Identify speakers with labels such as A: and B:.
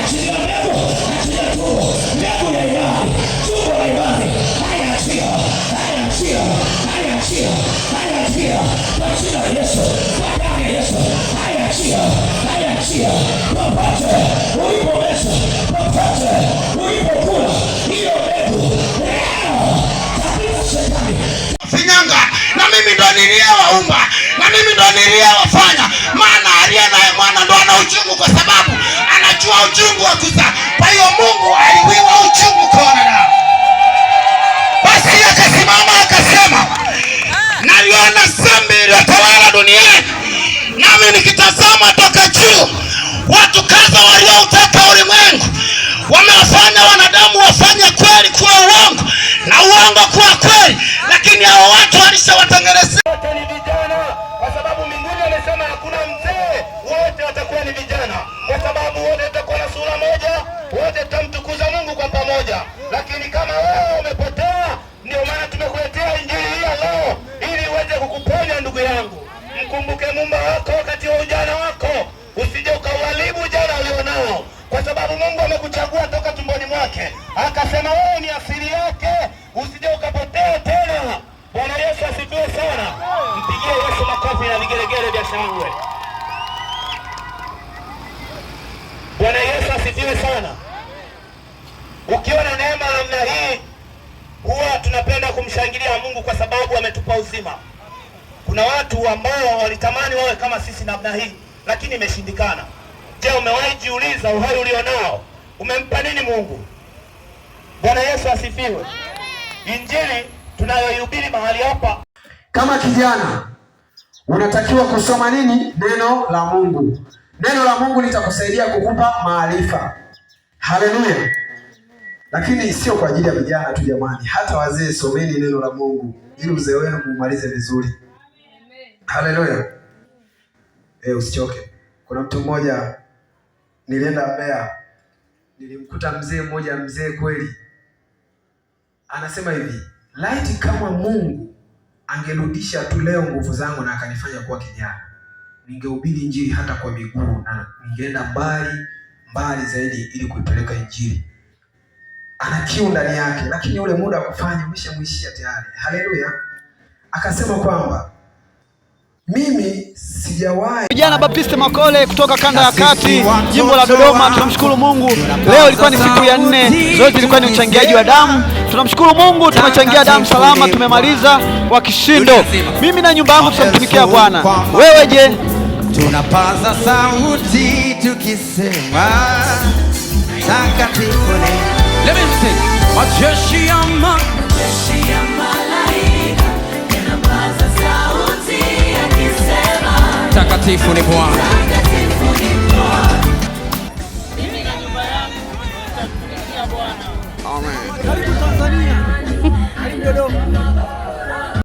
A: achilia mbegu, achilia tumbo, mbegu ya imani, tumbo la imani. Haya achia, haya achia, haya achia, haya achia, kwa jina la Yesu, kwa damu ya Yesu. Haya achia, haya achia, popote ulipomesa, popote ulipokula hiyo mbegu, kabisa shetani finyanga. Na mimi ndo niliyewaumba, na mimi ndo niliyewafanya, maana aliye naye mwana ndo ana uchungu, kwa sababu anajua uchungu wa kuzaa. Kwa hiyo Mungu aliwiwa uchungu kwa wanadamu. Basi akasimama akasema, naliona dhambi iliyotawala duniani, nami nikitazama toka juu, watu kadha waliouteka ulimwengu wamewafanya wanadamu wafanye kweli kuwa uongo na uongo kuwa kweli, lakini hao watu walishawatengenezea.
B: Wote ni vijana, kwa sababu mbinguni amesema hakuna mzee, wote watakuwa ni vijana, kwa sababu wote watakuwa na sura moja, wote tutamtukuza Mungu kwa pamoja. Lakini kama wewe umepotea, ndio maana tumekuletea injili hii leo ili iweze kukuponya. Ndugu yangu, mkumbuke Muumba wako wakati wa ujana wako, usije ukauharibu ujana ulionao, kwa sababu Mungu amekuchagua toka tumboni mwake, akasema wewe ni asili yake, usije ukapotea tena. Bwana Yesu asifiwe sana. Mpigie Yesu makofi na vigelegele vya shangwe. Bwana Yesu asifiwe sana. Ukiwa na neema namna hii, huwa tunapenda kumshangilia Mungu kwa sababu ametupa uzima. Kuna watu ambao walitamani wawe kama sisi namna hii, lakini imeshindikana. Je, umewahi jiuliza uhai ulionao umempa nini Mungu? Bwana Yesu asifiwe. Injili tunayoihubiri mahali hapa,
C: kama kijana unatakiwa kusoma nini? Neno la Mungu. Neno la Mungu litakusaidia kukupa maarifa. Haleluya. Lakini sio kwa ajili ya vijana tu jamani, hata wazee someni neno la Mungu ili uzee wenu muumalize vizuri. Haleluya. Usichoke. Kuna mtu mmoja nilienda Mbeya, nilimkuta mzee kweli. Anasema hivi, laiti kama Mungu angerudisha tu leo nguvu zangu na akanifanya kuwa kijana, ningehubiri injili hata kwa miguu na ningeenda mbali zaidi ili kuipeleka injili. Ana kiu ndani yake, lakini ule muda wa kufanya umeshamwishia tayari. Haleluya. Akasema kwamba mimi sijawahi.
D: Vijana Baptiste Makole kutoka kanda ya kati, jimbo la Dodoma. Tunamshukuru Mungu, leo ilikuwa ni siku ya 4, zote ilikuwa ni uchangiaji wa damu. Tunamshukuru Mungu, tumechangia damu salama, tumemaliza kwa kishindo. Mimi na nyumba yangu tutamtumikia Bwana. Wewe je?
E: Tunapaza sauti tukisema takatifu ni. Let me sing. Majeshi ya malaika yanapaza sauti yakisema takatifu ni Bwana. Mimi na nyumba yangu tutamtumikia Bwana. Amen. Karibu Tanzania.